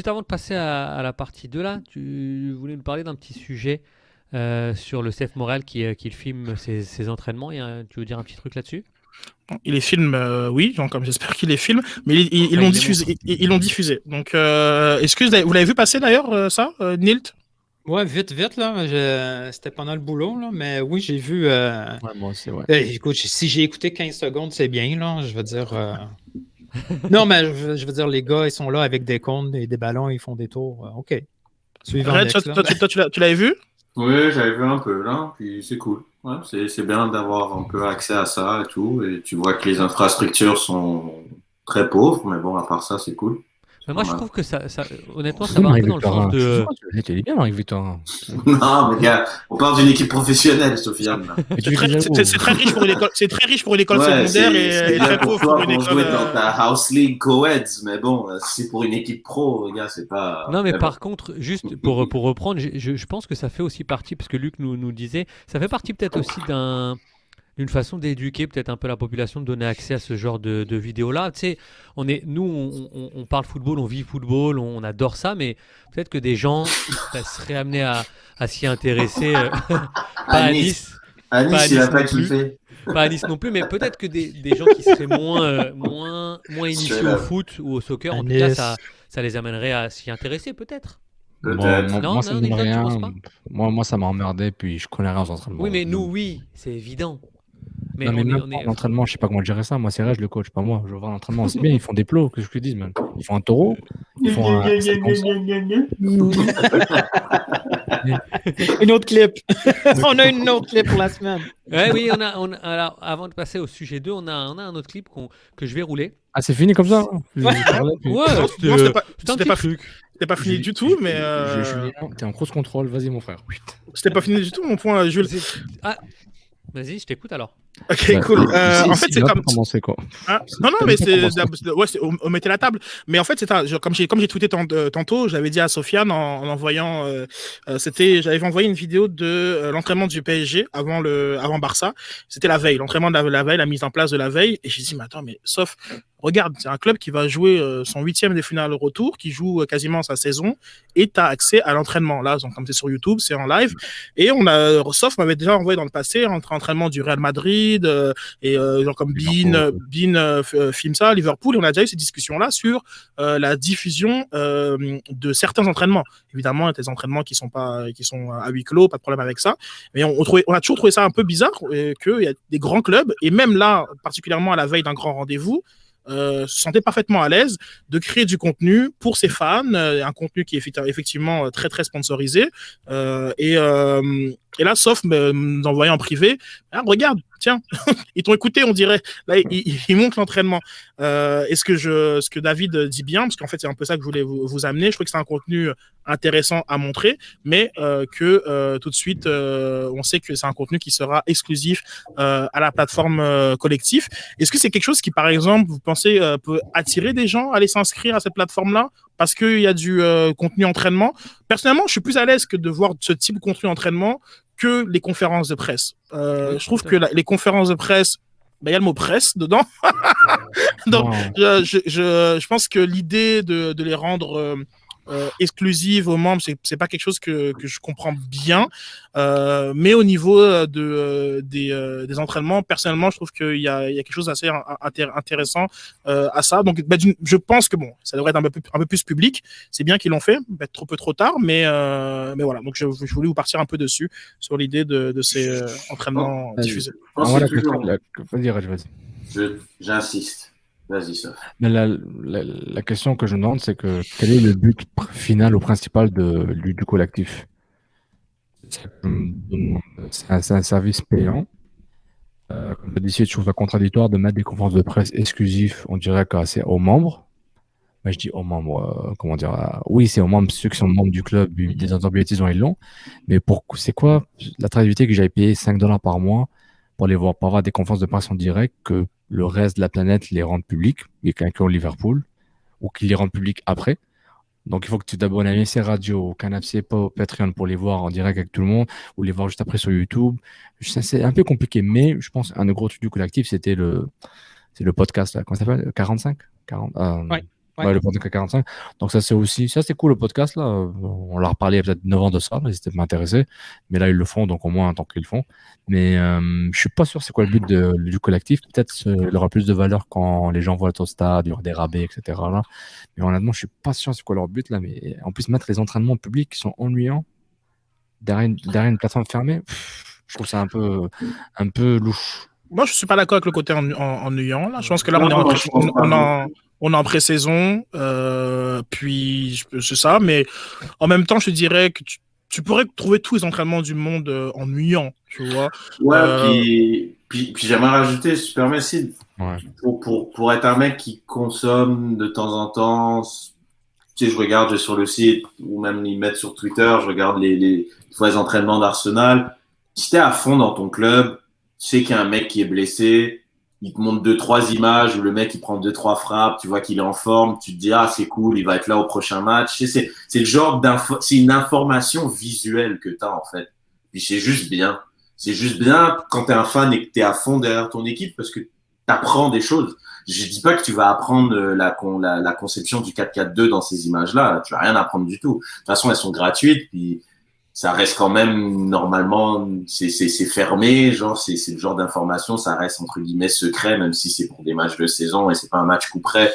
Juste avant de passer à la partie 2 là, tu voulais nous parler d'un petit sujet sur le Seth Morel qui filme ses entraînements. Tu veux dire un petit truc là-dessus? Il les filme, oui, donc comme j'espère qu'il les filme, mais ils Enfin, l'ont il les diffusé. montre. Ils l'ont diffusé. Donc, est-ce que vous l'avez vu passer d'ailleurs, ça, Nilt? Ouais, vite, vite, là. C'était pendant le boulot, là. Mais oui, j'ai vu. Ouais, moi aussi, ouais. Écoute, si j'ai écouté 15 secondes, c'est bien, là. Je veux dire. Non, mais je veux dire, les gars, ils sont là avec des cônes et des ballons, ils font des tours. OK. Suivant Red, next, là. tu l'avais vu? Oui, j'avais vu un peu là, puis c'est cool. Ouais, c'est bien d'avoir un peu accès à ça et tout. Et tu vois que les infrastructures sont très pauvres, mais bon, à part ça, c'est cool. Mais moi, je trouve que honnêtement, ça Oui, va un peu dans le sens Marie-Victorin. de. Tu dis bien, Marie-Victorin. Non, mais gars, on parle d'une équipe professionnelle, Sofiane. Là. Mais tu C'est vis très, déjà où? c'est très riche pour une école. C'est très riche pour une école Ouais, secondaire c'est et bien très pour pauvre pour toi une pour école. jouer dans ta House League co-eds, mais bon, si c'est pour une équipe pro, gars, c'est pas. Non, mais Mais bon. par contre, juste pour reprendre, je pense que ça fait aussi partie, parce que Luc nous disait, ça fait partie peut-être aussi d'une façon d'éduquer peut-être un peu la population, de donner accès à ce genre de vidéos-là. Tu sais, on parle football, on vit football, on adore ça, mais peut-être que des gens seraient amenés à s'y intéresser, pas à Nice, À pas à Nice, il a Nice pas non plus, kiffé. pas à Nice non plus, mais peut-être que des gens qui seraient moins initiés Straight au up. foot ou au soccer, À en tout cas, Nice. ça les amènerait à s'y intéresser peut-être. Peut-être. Non, Ça me non, donne Nilton, tu penses rien. pas? Moi, ça m'a emmerdé, puis je connais rien aux entraînements. Oui, mais Donc, nous, oui, c'est évident. Mais non, mais même on pas est. l'entraînement, je sais pas comment gérer ça. Moi, c'est Reg, le coach, pas moi. Je veux voir l'entraînement. C'est bien, ils font des plots, qu'est-ce que je te dis, man. Ils font un taureau, ils font un 700. Une autre clip. On a une autre clip pour la semaine. Ouais, oui, alors, avant de passer au sujet 2, on a un autre clip que je vais rouler. Ah, c'est fini comme ça? Je parlais, puis- Ouais, Non, c'était non, c'était un c'était petit pas, truc. c'était pas fini du tout, mais Julien, t'es en cross control, vas-y, mon frère. c'était pas fini du tout, mon point, Jules. Ah, vas-y, je t'écoute alors. Ok, cool. En fait, c'est comme. commencé, quoi. Hein, non, mais T'as même pas commencé. ouais, on mettait la table. Mais en fait, comme j'ai tweeté tantôt, j'avais dit à Sofiane en envoyant, j'avais envoyé une vidéo de l'entraînement du PSG avant Barça. C'était la veille, l'entraînement de la veille, la mise en place de la veille. Et j'ai dit, mais attends, mais sauf, regarde, c'est un club qui va jouer son 8e des finales retour, qui joue quasiment sa saison, et t'as accès à l'entraînement. Là, donc, comme c'est sur YouTube, c'est en live. Et Sof m'avait déjà envoyé dans le passé entre entraînement du Real Madrid, et genre comme Bean filme ça, Liverpool, et on a déjà eu ces discussions-là sur la diffusion de certains entraînements. Évidemment, il y a des entraînements qui sont à huis clos, pas de problème avec ça. Mais on a toujours trouvé ça un peu bizarre qu'il y a des grands clubs, et même là, particulièrement à la veille d'un grand rendez-vous, se sentait parfaiement à l'aise de créer du contenu pour ses fans, un contenu qui est effectivement très très sponsorisé. Et là, Sof nous envoyait en privé, ah, regarde, tiens, ils t'ont écouté, on dirait. Là, ils montrent l'entraînement. Et ce que David dit bien, parce qu'en fait, c'est un peu ça que je voulais vous amener. Je trouve que c'est un contenu intéressant à montrer, mais que tout de suite, on sait que c'est un contenu qui sera exclusif à la plateforme collectif. Est-ce que c'est quelque chose qui, par exemple, vous pensez peut attirer des gens à aller s'inscrire à cette plateforme-là parce qu'il y a du contenu entraînement? Personnellement, je suis plus à l'aise que de voir ce type de contenu entraînement que les conférences de presse. Je trouve que les conférences de presse, il y a le mot presse dedans. Donc, je pense que l'idée de les rendre exclusives aux membres, c'est pas quelque chose que je comprends bien. Mais au niveau des entraînements, personnellement, je trouve qu'il y a quelque chose d'assez intéressant à ça. Donc, je pense que bon, ça devrait être un peu plus public. C'est bien qu'ils l'ont fait, peut-être trop tard, mais voilà. Donc, je voulais vous partir un peu dessus sur l'idée de ces entraînements diffusés. Vas-y. J'insiste. Vas-y, Sof. Mais la question que je me demande, c'est que quel est le but final ou principal du collectif? C'est un service payant. Comme tu dis, je trouve ça contradictoire de mettre des conférences de presse exclusives, on dirait que c'est aux membres. Mais je dis aux membres, comment dire, oui, c'est aux membres, ceux qui sont membres du club, des entreprises, ils l'ont. Mais c'est quoi l'attractivité que j'aille payer $5 par mois pour les voir, pour avoir des conférences de presse en direct, que le reste de la planète les rende publics, et quelqu'un au Liverpool, ou qu'ils les rendent publics après. Donc, il faut que tu t'abonnes à MC Radio, au Canapé, pas au Patreon pour les voir en direct avec tout le monde, ou les voir juste après sur YouTube. C'est un peu compliqué, mais je pense un gros truc du collectif, c'est le podcast, là. Comment ça s'appelle? 45? 40, Ouais. Ouais, le podcast 45. Donc ça c'est cool le podcast là. On leur a reparlé il y a peut-être 9 ans de ça, mais c'était m'intéresser. Mais là ils le font, donc au moins tant qu'ils le font. Mais je suis pas sûr c'est quoi le but du collectif. Peut-être il aura plus de valeur quand les gens vont être au stade, il y aura des rabais, etc. Là. Mais honnêtement, je suis pas sûr c'est quoi leur but là. Mais en plus mettre les entraînements publics qui sont ennuyants derrière une plateforme fermée, je trouve ça un peu louche. Moi, je suis pas d'accord avec le côté ennuyant. Là. Je pense que là, on est en pré-saison, puis c'est ça. Mais en même temps, je te dirais que tu pourrais trouver tous les entraînements du monde ennuyants, tu vois. Ouais, puis j'aimerais rajouter, si tu permets, Sid, pour être un mec qui consomme de temps en temps, tu sais, je regarde sur le site, ou même ils mettent sur Twitter, je regarde les entraînements d'Arsenal. Si t'es à fond dans ton club, tu sais qu'il y a un mec qui est blessé, il te montre 2-3 images où le mec il prend 2-3 frappes, tu vois qu'il est en forme, tu te dis ah c'est cool, il va être là au prochain match. C'est le genre c'est une information visuelle que t'as en fait. Puis c'est juste bien. C'est juste bien quand t'es un fan et que t'es à fond derrière ton équipe parce que t'apprends des choses. Je dis pas que tu vas apprendre la conception du 4-4-2 dans ces images-là. Tu vas rien apprendre du tout. De toute façon, elles sont gratuites. Puis ça reste quand même normalement, c'est fermé. Genre, c'est le genre d'information. Ça reste entre guillemets secret, même si c'est pour des matchs de saison et c'est pas un match coup près.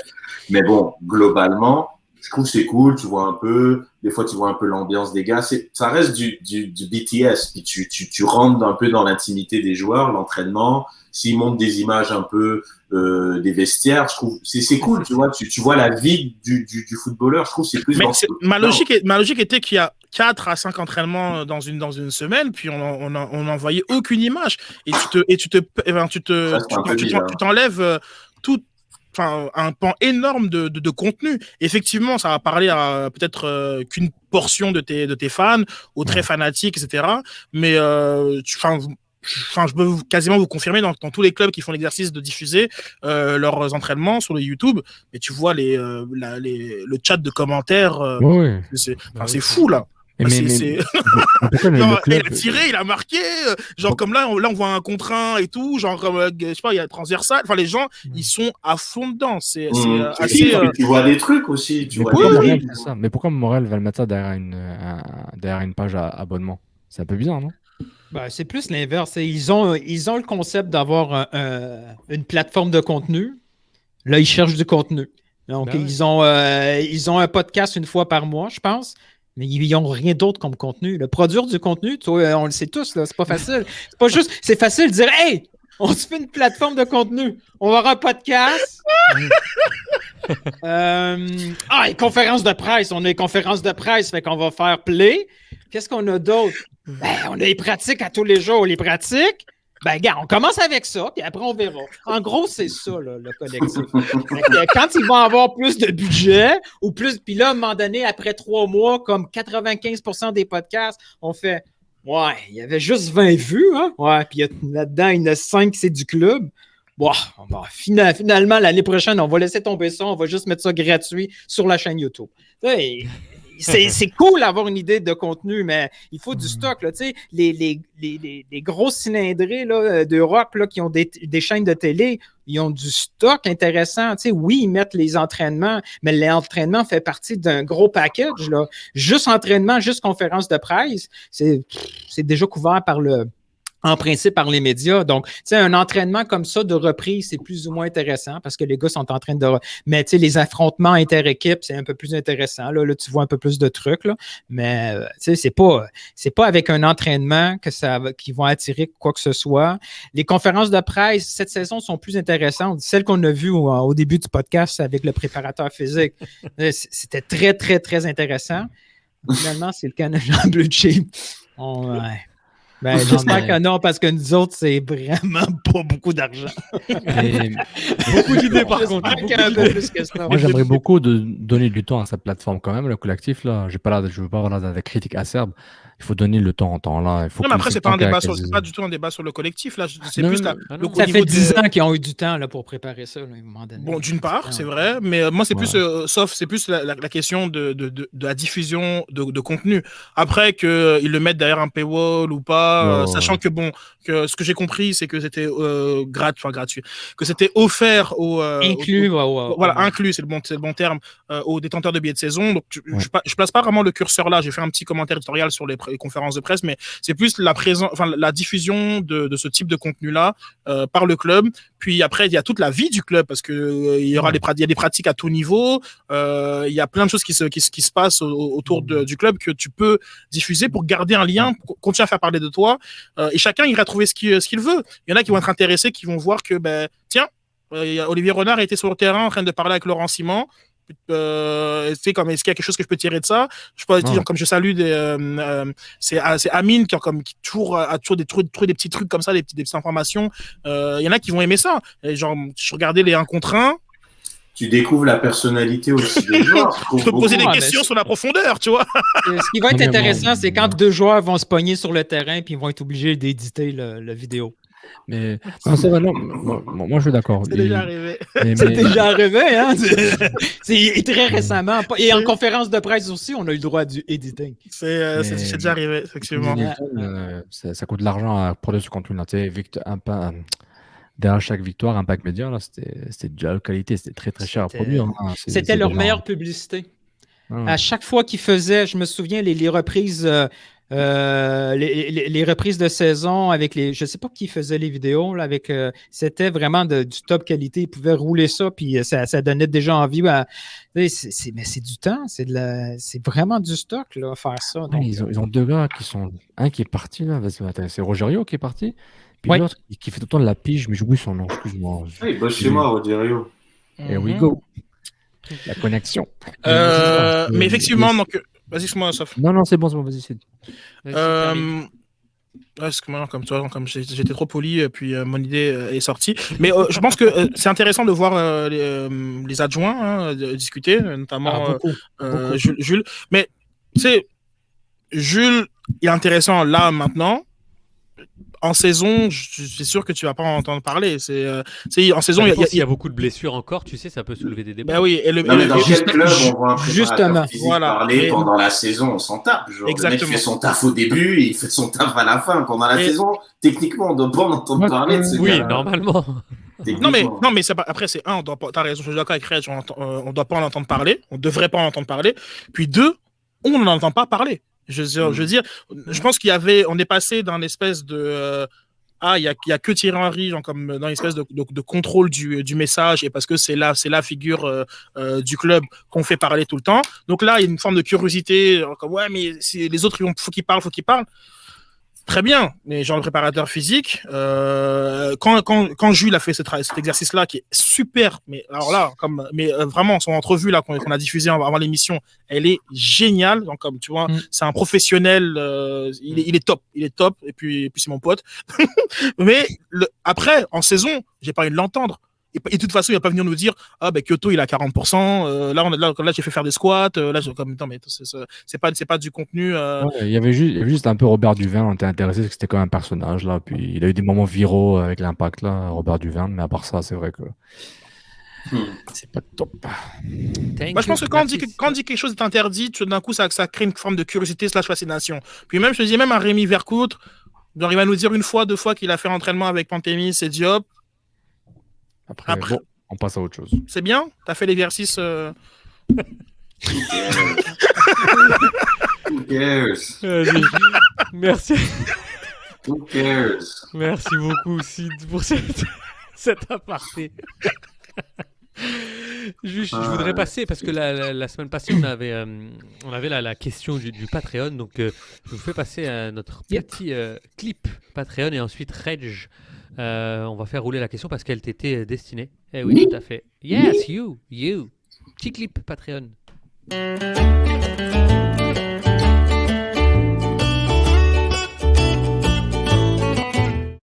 Mais bon, globalement, je trouve que c'est cool. Tu vois un peu. Des fois, tu vois un peu l'ambiance des gars. Ça reste du BTS. Puis tu rentres un peu dans l'intimité des joueurs, l'entraînement. S'ils montrent des images un peu des vestiaires, je trouve c'est cool, tu vois. Tu vois la vie du footballeur. Je trouve que c'est plus. Mais ma logique était qu'il y a 4 à 5 entraînements dans une semaine, puis on n'envoyait aucune image. Et tu t'enlèves tout. Enfin, un pan énorme de contenu. Effectivement, ça va parler à peut-être qu'une portion de tes fans, aux très fanatiques, etc. Mais je peux quasiment vous confirmer dans tous les clubs qui font l'exercice de diffuser leurs entraînements sur le YouTube, mais tu vois le chat de commentaires, c'est fou là. Non, il a tiré, il a marqué, genre comme là on voit un contre un et tout, genre comme je sais pas, il y a transversal, enfin les gens ils sont à fond dedans, c'est assez. Tu vois des trucs aussi, Mais pourquoi Morel va le mettre ça derrière une page à abonnement? C'est un peu bizarre, non? Ben, c'est plus l'inverse. Ils ont le concept d'avoir une plateforme de contenu. Là, ils cherchent du contenu. Donc, ils ont un podcast une fois par mois, je pense. Mais ils n'ont rien d'autre comme contenu. Produire du contenu, on le sait tous, là, c'est pas facile. C'est pas juste, c'est facile de dire « Hey, on se fait une plateforme de contenu. On va avoir un podcast. » une conférence de presse. On a une conférence de presse, fait qu'on va faire play. Qu'est-ce qu'on a d'autre? On a les pratiques à tous les jours. Les pratiques, gars, on commence avec ça, puis après, on verra. En gros, c'est ça, là, le collectif. Quand ils vont avoir plus de budget, ou plus, puis là, à un moment donné, après 3 mois, comme 95% des podcasts, on fait « Ouais, il y avait juste 20 vues, hein? Ouais, puis là-dedans, il y en a 5, c'est du club. » Bon, finalement, l'année prochaine, on va laisser tomber ça, on va juste mettre ça gratuit sur la chaîne YouTube. C'est cool d'avoir une idée de contenu, mais il faut du stock. Là, les gros cylindrés d'Europe qui ont des chaînes de télé, ils ont du stock intéressant. Oui, ils mettent les entraînements, mais l'entraînement fait partie d'un gros package. Là. Juste entraînement, juste conférence de presse, c'est déjà couvert en principe par les médias. Donc, un entraînement comme ça de reprise, c'est plus ou moins intéressant parce que les gars sont en train de... Mais les affrontements inter-équipes, c'est un peu plus intéressant. Là, tu vois un peu plus de trucs. Là. Mais, c'est pas avec un entraînement qu'ils vont attirer quoi que ce soit. Les conférences de presse, cette saison, sont plus intéressantes. Celles qu'on a vues au début du podcast avec le préparateur physique, c'était très, très, très intéressant. Finalement, c'est le Canadien Blue Chip. J'espère que non, parce que nous autres, c'est vraiment pas beaucoup d'argent. Beaucoup d'idées, par contre. Moi, j'aimerais beaucoup donner du temps à cette plateforme quand même, le collectif. Là. Je veux pas avoir des critiques acerbes, Il faut donner le temps en temps là. Il faut Non, mais que après, le c'est pas temps c'est pas du tout un débat sur le collectif. Là, c'est Non, plus non, le Ça niveau fait 10 de- ans qu'ils ont eu du temps là, pour préparer ça, là, à un moment donné. Bon, d'une part, Ah, c'est vrai, mais moi, c'est Ouais. plus, c'est plus la question de la diffusion de contenu. Après, qu'ils le mettent derrière un paywall ou pas, Ouais. sachant que, bon, que ce que j'ai compris, c'est que c'était gratuit, que c'était offert Inclus, voilà, inclus, c'est le bon terme, aux détenteurs de billets de saison. Donc, Ouais. je place pas vraiment le curseur là. J'ai fait un petit commentaire éditorial sur les conférences de presse, mais c'est plus la diffusion de ce type de contenu-là par le club. Puis après, il y a toute la vie du club parce que il y aura il y a des pratiques à tout niveau. Il y a plein de choses qui se passent autour du club que tu peux diffuser pour garder un lien, pour continuer à faire parler de toi. Et chacun ira trouver ce qu'il veut. Il y en a qui vont être intéressés, qui vont voir que, tiens, Olivier Renard était sur le terrain en train de parler avec Laurent Simon. Est-ce qu'il y a quelque chose que je peux tirer de ça? Je peux dire, comme je salue c'est Amine qui toujours a toujours des petits trucs comme ça, des petites informations. Il y en a qui vont aimer ça. Et genre, je regardais les 1 contre 1. Tu découvres la personnalité aussi des joueurs. Je peux poser des questions sur la profondeur, tu vois. Ce qui va être intéressant, c'est quand 2 joueurs vont se pogner sur le terrain puis ils vont être obligés d'éditer la vidéo. Mais non, c'est vrai, non, moi je suis d'accord. C'est déjà arrivé. C'est déjà arrivé, hein? C'est très récemment. Et en conférence de presse aussi, on a eu le droit du editing. C'est déjà arrivé, effectivement. Ça coûte de l'argent à produire ce contenu-là. Derrière chaque victoire, Impact Media, là, c'était déjà de qualité, c'était très très cher à produire. Hein. C'était leur meilleure publicité. À chaque fois qu'ils faisaient, je me souviens, les reprises. Les reprises de saison avec je ne sais pas qui faisait les vidéos là, c'était vraiment du top qualité. Ils pouvaient rouler ça, puis ça donnait déjà envie. Mais c'est du temps, c'est vraiment du stock là, faire ça. Donc, ils ont 2 gars qui sont. Un qui est parti, là, c'est Rogerio qui est parti, puis l'autre qui fait tout le temps de la pige, mais j'oublie son nom, excuse-moi. Il bosse chez moi, Rogerio. Here we go. La connexion. Mais effectivement, donc. Vas-y, excuse-moi, Sof. Non, c'est bon, vas-y, c'est. Excuse-moi, comme j'étais trop poli, puis mon idée est sortie. Mais je pense que c'est intéressant de voir les adjoints discuter, notamment beaucoup. Jules. Mais, tu sais, Jules est intéressant là, maintenant. En saison, je suis sûr que tu vas pas en entendre parler. En saison, il y a beaucoup de blessures encore, tu sais, ça peut soulever des débats. Ben oui, mais dans quel club on voit un justement, physique parler pendant la saison, on s'en tape. Genre, le mec fait son taf au début, et il fait son taf à la fin. Pendant la saison, techniquement, on doit pas en entendre parler de ce oui, gars. normalement. Non, mais après, c'est un, t'as raison, je suis d'accord avec Reg, on doit pas en entendre parler, on devrait pas en entendre parler. Puis 2, on n'en entend pas parler. Je veux dire, je pense on est passé dans l'espèce de il y a que Thierry Henry, genre comme dans l'espèce de contrôle du message, et parce que c'est la figure du club qu'on fait parler tout le temps. Donc là, il y a une forme de curiosité, genre comme ouais, mais si les autres faut qu'ils parlent. Très bien, mais genre le préparateur physique, quand Jules a fait cet exercice-là qui est super, mais alors là, vraiment son entrevue là qu'on a diffusée avant l'émission, elle est géniale. Donc comme tu vois, c'est un professionnel, il est top, et puis c'est mon pote. Mais après en saison, j'ai pas envie de l'entendre. Et de toute façon, il va pas venir nous dire Kyoto il a 40%, là j'ai fait faire des squats, non mais c'est pas du contenu. Il y avait juste un peu Robert Duverne, on était intéressé parce que c'était comme un personnage là, puis il a eu des moments viraux avec l'Impact là, Robert Duverne, mais à part ça, c'est vrai que c'est pas top. Moi, je pense que quand on dit quelque chose est interdit, d'un coup ça crée une forme de curiosité / fascination. Puis même je te dis même un Rémi Vercoute, genre il va nous dire 1 fois 2 fois qu'il a fait l'entraînement avec Pantémis et Diop. Après bon, on passe à autre chose. C'est bien? T'as fait l'exercice Who cares? Merci. Who cares? Merci beaucoup, Sid, pour cet aparté. Je voudrais passer, parce que la semaine passée, on avait la question du Patreon. Donc, je vous fais passer à notre petit clip Patreon, et ensuite, Reg, on va faire rouler la question parce qu'elle t'était destinée. Eh oui, tout à fait. Yes, you. Petit clip Patreon.